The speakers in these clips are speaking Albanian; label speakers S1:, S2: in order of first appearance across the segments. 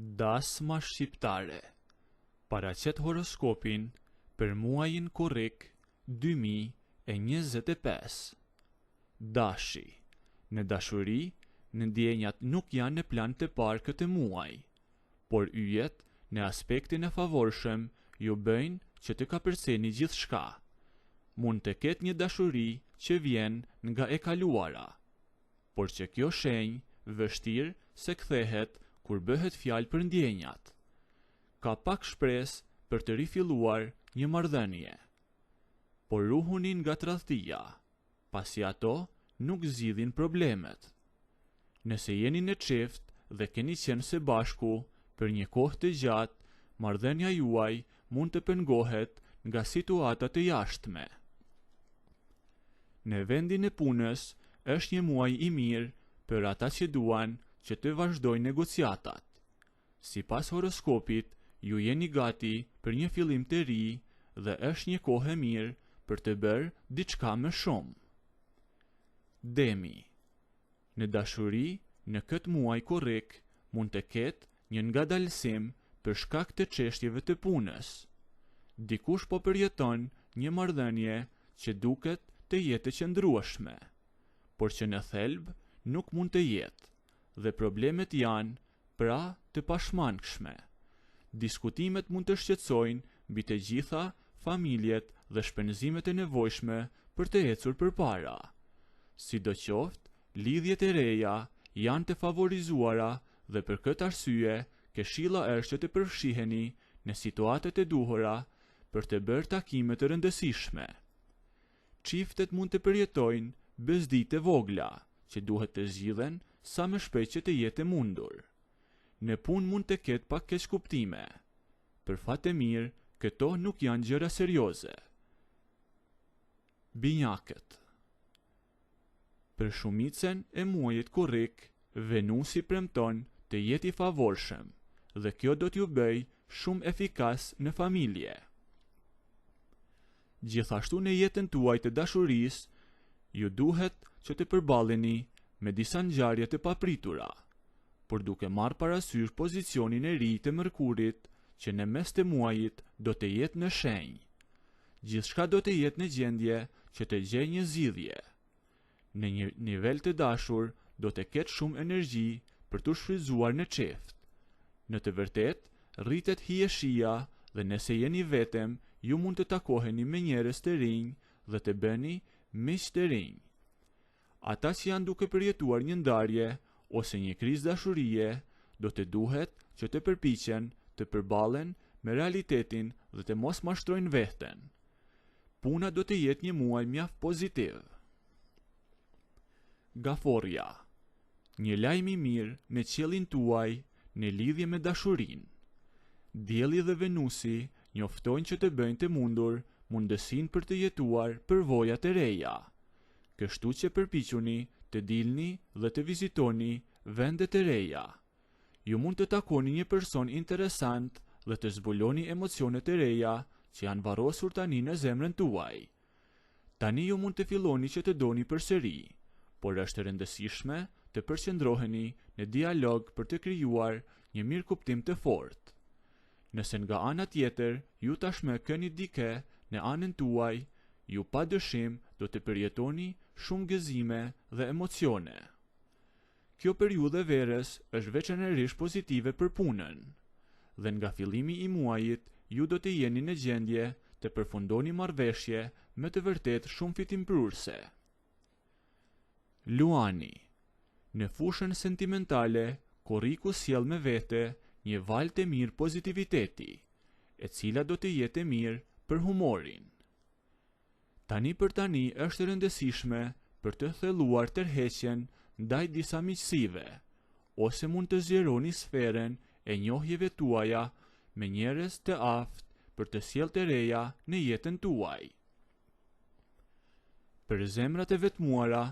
S1: Dasma shqiptare paraqet horoskopin për muajin korrik 2025. Dashi. Në dashuri, në ndjenjat nuk janë në plan të parë këtë muaj, por yjet në aspektin e favorshëm ju bëjnë që të kapërceni gjithçka. Mund të ketë një dashuri që vjen nga e kaluara, por që kjo shenjë vështirë se kthehet kur bëhet fjalë për ndjenjat. Ka pak shpresë për të rifilluar një marrëdhënie, por ruhuni nga tradhtia, pasi ato nuk zgjidhin problemet. Nëse jeni në çift dhe keni qenë së bashku për një kohë të gjatë, marrëdhënia juaj mund të pengohet nga situata të jashtme. Në vendin e punës është një muaj i mirë për ata që duan që të vazhdojnë negociatat. Sipas horoskopit, ju jeni gati për një fillim të ri dhe është një kohë e mirë për të bërë diçka më shumë. Demi. Në dashuri, në këtë muaj korrik, mund të ketë një ngadalësim për shkak të çështjeve të punës. Dikush po përjeton një marrëdhënie që duket të jetë e qëndrueshme, por që në thelb nuk mund të jetë, dhe problemet janë pra të pashmangshme. Diskutimet mund të shqetësojnë mbi të gjitha familjet dhe shpenzimet e nevojshme për të ecur përpara. Sidoqoftë, lidhjet e reja janë të favorizuara dhe për këtë arsye, këshilla është që të përfshiheni në situatet e duhura për të bërë takime të rëndësishme. Çiftet mund të përjetojnë bezdi të vogla, që duhet të zgjidhen sa më shpejt që të jetë e mundur. Në punë mund të ketë pak keqkuptime. Për fat e mirë, këto nuk janë gjëra serioze. Binjakët. Për shumicën e muajit korrik, Venusi premton të jetë i favorshëm, dhe kjo do t'ju bëjë shumë efikas në familje. Gjithashtu në jetën tuaj të dashurisë, ju duhet që të përballeni me disa ngjarje të papritura, por duke marrë parasysh pozicionin e ri të Mërkurit, që në mes të muajit do të jetë në shenjë. Gjithçka do të jetë në gjendje që të gjejë një zgjidhje. Në një nivel të dashur do të ketë shumë energji për të shfrytzuar në çift. Në të vërtetë, rritet hieshia dhe nëse jeni vetëm, ju mund të takoheni me njerëz të rinj dhe të bëni miq të rinj. Ata që janë duke përjetuar një ndarje ose një krizë dashurie, do të duhet që të përpiqen të përballen me realitetin dhe të mos mashtrojnë veten. Puna do të jetë një muaj mjaft pozitiv. Gaforja. Një lajm i mirë në qiellin tuaj në lidhje me dashurinë. Dielli dhe Venusi njoftojnë që të bëjnë të mundur mundësinë për të jetuar përvojat e reja. Kështu që përpiquni të dilni dhe të vizitoni vendet e reja. Ju mund të takoni një person interesant dhe të zbuloni emocionet e reja që janë varrosur tani në zemrën tuaj. Tani ju mund të filloni që të doni përsëri, por është e rëndësishme të përqendroheni në dialog për të krijuar një mirëkuptim të fortë. Nëse nga ana tjetër ju tashmë keni dike në anën tuaj, ju padyshim do të përjetoni shumë gëzime dhe emocione. Kjo periudhë e verës është veçanërisht pozitive për punën, dhe nga fillimi i muajit ju do të jeni në gjendje të përfundoni marrëveshje me të vërtet shumë fitimprurse. Luani. Në fushën sentimentale, korriku sjell me vete një valë të mirë pozitiviteti, e cila do të jetë e mirë për humorin. Tani për tani është e rëndësishme për të thelluar tërheqjen ndaj disa miqësive, ose mund të zgjeroni sferën e njohjeve tuaja me njerëz të aftë për të sjellë të reja në jetën tuaj. Për zemrat e vetmuara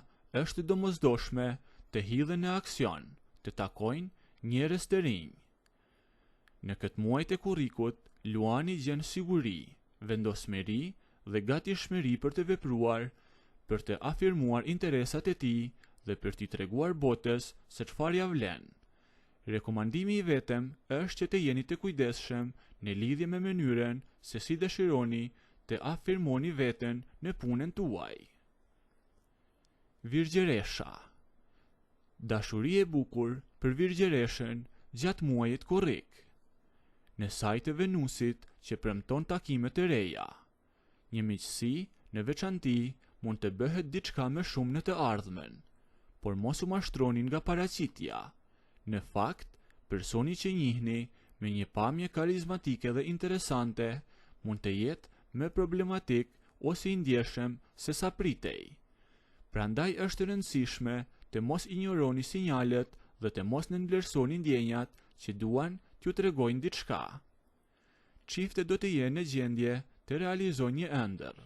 S1: është domosdoshme të hidhen në aksion, të takojnë njerëz të rinj. Në këtë muaj të korrikut, Luani gjen siguri, vendosmëri dhe gatishmëri për të vepruar, për të afirmuar interesat e tij dhe për t'i treguar botës se çfarë ja vlen. Rekomandimi i vetëm është që të jeni të kujdesshëm në lidhje me mënyrën se si dëshironi të afirmoni veten në punën tuaj. Virgjëresha. Dashuri e bukur për virgjëreshën gjatë muajit korrik. Në sajt e Venusit që premton takime të reja. Një miqësi, në veçanti, mund të bëhet diçka më shumë në të ardhmen, por mos u mashtroni nga paraqitja. Në fakt, personi që njihni me një pamje karizmatike dhe interesante mund të jetë më problematik ose i ndjeshëm se sa pritej. Prandaj është e rëndësishme të mos injoroni sinjalet dhe të mos nënvlerësoni ndjenjat që duan t'ju tregojnë diçka. Çiftet do të jenë në gjendje të realizojnë një ëndër.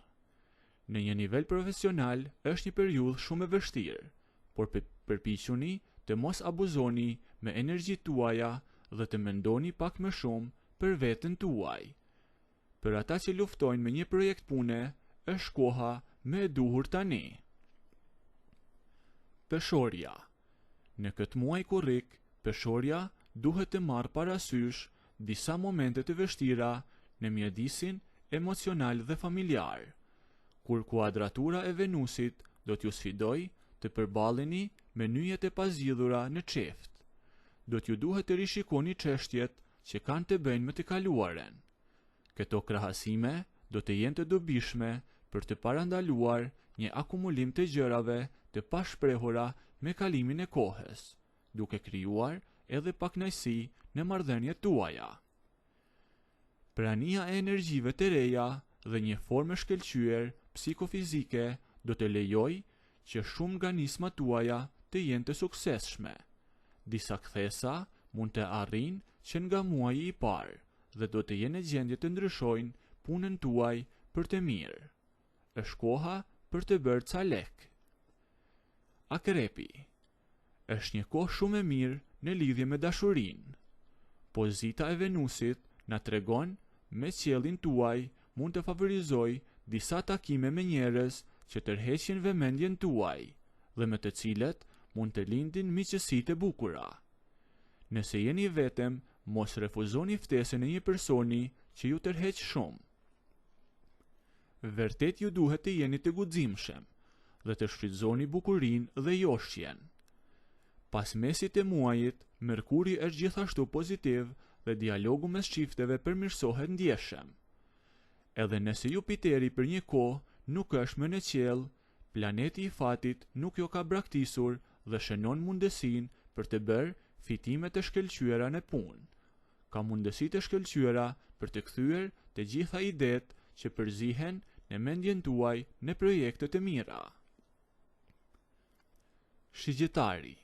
S1: Në një nivel profesional është një periudhë shumë e vështirë, por përpiquni të mos abuzoni me energjitë tuaja dhe të mendoni pak më shumë për veten tuaj. Për ata që luftojnë me një projekt pune, është koha më e duhur tani. Peshorja. Në këtë muaj korrik, peshorja duhet të marrë parasysh disa momente të vështira në mjedisin emocional dhe familjar, kur kuadratura e Venusit do t'ju sfidoj të përballeni me nyjet e pazgjidhura në çift. Do t'ju duhet të rishikoni çështjet që kanë të bëjnë me të kaluaren. Këto krahasime do të jenë të dobishme për të parandaluar një akumulim të gjërave të pashprehura me kalimin e kohës, duke krijuar edhe pakënaqësi në marrëdhëniet tuaja. Prania e energjive të reja dhe një formë shkëlqyer psikofizike do të lejoj që shumë nga nismat tuaja të jenë të suksesshme. Disa kthesa mund të arrijnë që nga muaji i parë dhe do të jenë në gjendje të ndryshojnë punën tuaj për të mirë. Është koha për të bërë ca lek. Akrepi. Është një kohë shumë e mirë në lidhje me dashurinë. Pozita e Venusit na tregon me qiellin tuaj mund të favorizoj disa takime me njerëz që tërheqin vëmendjen tuaj dhe me të cilët mund të lindin miqësi të bukura. Nëse jeni vetëm, mos refuzoni ftesën e një personi që ju tërheq shumë. Vërtet ju duhet të jeni të guximshëm dhe të shfrytëzoni bukurinë dhe joshjen. Pas mesit të muajit, Merkuri është gjithashtu pozitiv dhe dialogu mes çifteve përmirësohet ndjeshëm. Edhe nëse Jupiteri për një kohë nuk është më në qiell, planeti i fatit nuk jo ka braktisur dhe shënon mundësinë për të bërë fitime të shkëlqyera në punë. Ka mundësi të shkëlqyera për të kthyer të gjitha idetë që përzihen në mendjen tuaj në projekte të mira. Shigjetari.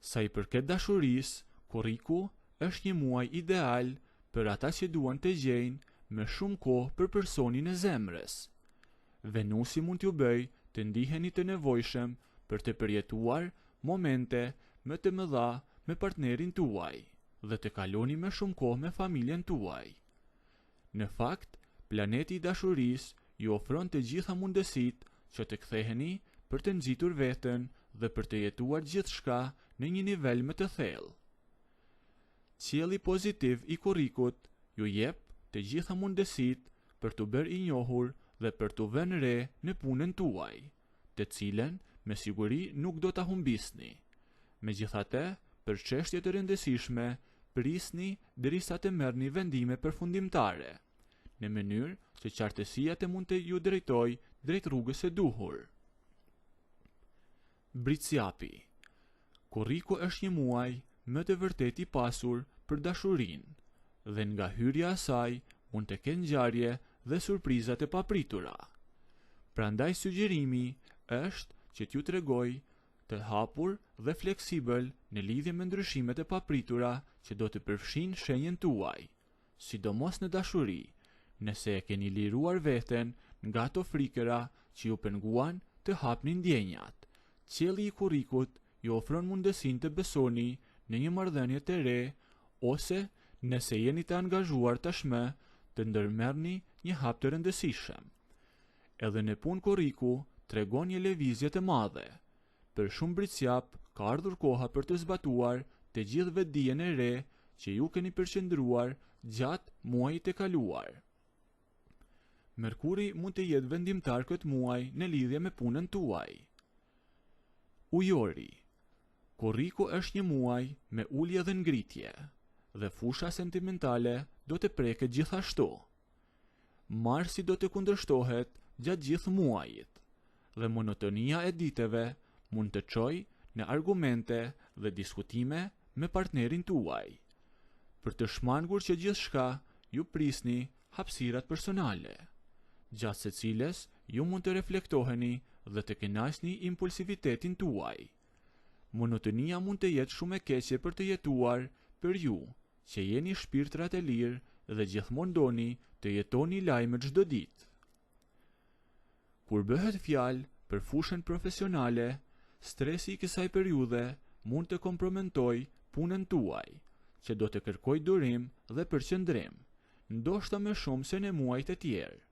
S1: Sa i përket dashurisë, korriku është një muaj ideal për ata që duan të gjejnë më shumë kohë për personin e zemrës. Venusi mund t'ju bëjë të ndiheni të nevojshëm për të përjetuar momente më të mëdha me partnerin tuaj dhe të kaloni më shumë kohë me familjen tuaj. Në fakt, planeti i dashurisë ju ofron të gjitha mundësitë që të ktheheni për të nxitur veten dhe për të jetuar gjithçka në një nivel më të thellë. Qielli pozitiv i korrikut ju jep të gjitha mundësitë për të bërë i njohur dhe për të vënë re në punën tuaj, të cilën me siguri nuk do ta humbisni. Megjithatë, për çështje të rëndësishme, prisni derisa të merrni vendime përfundimtare, në mënyrë që qartësia të mund të ju drejtojë drejt rrugës së duhur. Britsjapi. Korriku është një muaj më të vërtet i pasur për dashurinë, dhe nga hyrja e saj mund të kenë ngjarje dhe surprizat e papritura. Prandaj sugjerimi është që t'ju tregoj të hapur dhe fleksibël në lidhje me ndryshimet e papritura që do të përfshin shenjën tuaj, sidomos në dashuri, nëse e keni liruar veten nga ato frikëra që ju penguan të hapni ndjenjat. Qielli i korrikut ju ofron mundësinë të besoni në një marrëdhënie të re, ose nëse jeni të angazhuar tashmë, të ndërmerrni një hap të rëndësishëm. Edhe në punë korriku tregon një lëvizje të madhe. Për shumë britsjap ka ardhur koha për të zbatuar të gjithë vetdijen e re që ju keni përqendruar gjatë muajit të kaluar. Merkuri mund të jetë vendimtar këtë muaj në lidhje me punën tuaj. Ujori. Korriku është një muaj me ulje dhe ngritje, dhe fusha sentimentale do të preket gjithashtu. Marsi do të kundërshtohet gjatë gjithë muajit, dhe monotonia e ditëve mund të çojë në argumente dhe diskutime me partnerin tuaj, për të shmangur që gjithçka ju prisni hapësirat personale, gjatë se cilës ju mund të reflektoheni dhe të kënaqni impulsivitetin tuaj. Monotonia mund të jetë shumë e keqe për të jetuar për ju, që jeni shpirtrat e lirë dhe gjithmonë doni të jetoni lajme çdo ditë. Kur bëhet fjalë për fushën profesionale, stresi i kësaj periudhe mund të kompromentojë punën tuaj, që do të kërkojë durim dhe përqendrim, ndoshta më shumë se në muajt e tjerë.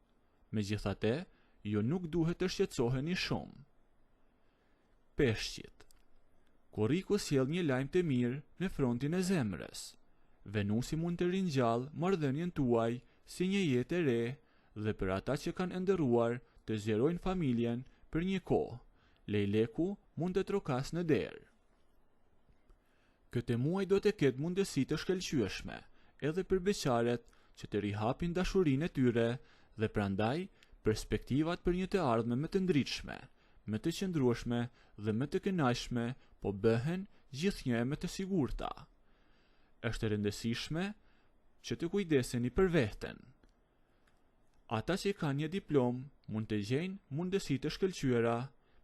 S1: Megjithatë, ju nuk duhet të shqetësoheni shumë. Peshqit. Korriku sjell një lajm të mirë në frontin e zemrës. Venusi mund të ringjallë marrëdhënien tuaj si një jetë e re, dhe për ata që kanë ëndërruar të zgjerojnë familjen për një kohë, lejleku mund të trokas në derë. Këtë muaj do të ketë mundësi të shkëlqyeshme, edhe për beqaret që të rihapin dashurinë e tyre, dhe prandaj perspektivat për një të ardhme më të ndritshme, më të qëndrueshme dhe më të kënaqshme po bëhen gjithnjë më të sigurta. Është e rëndësishme që të kujdeseni për veten. Ata që kanë një diplomë mund të gjejnë mundësi të shkëlqyera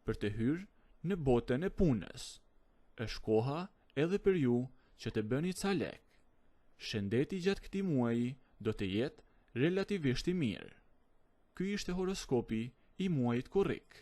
S1: për të hyrë në botën e punës. Është koha edhe për ju që të bëni ca lek. Shëndeti gjatë këtij muaji do të jetë relativisht i mirë. Ky ishte horoskopi i muajit korrik.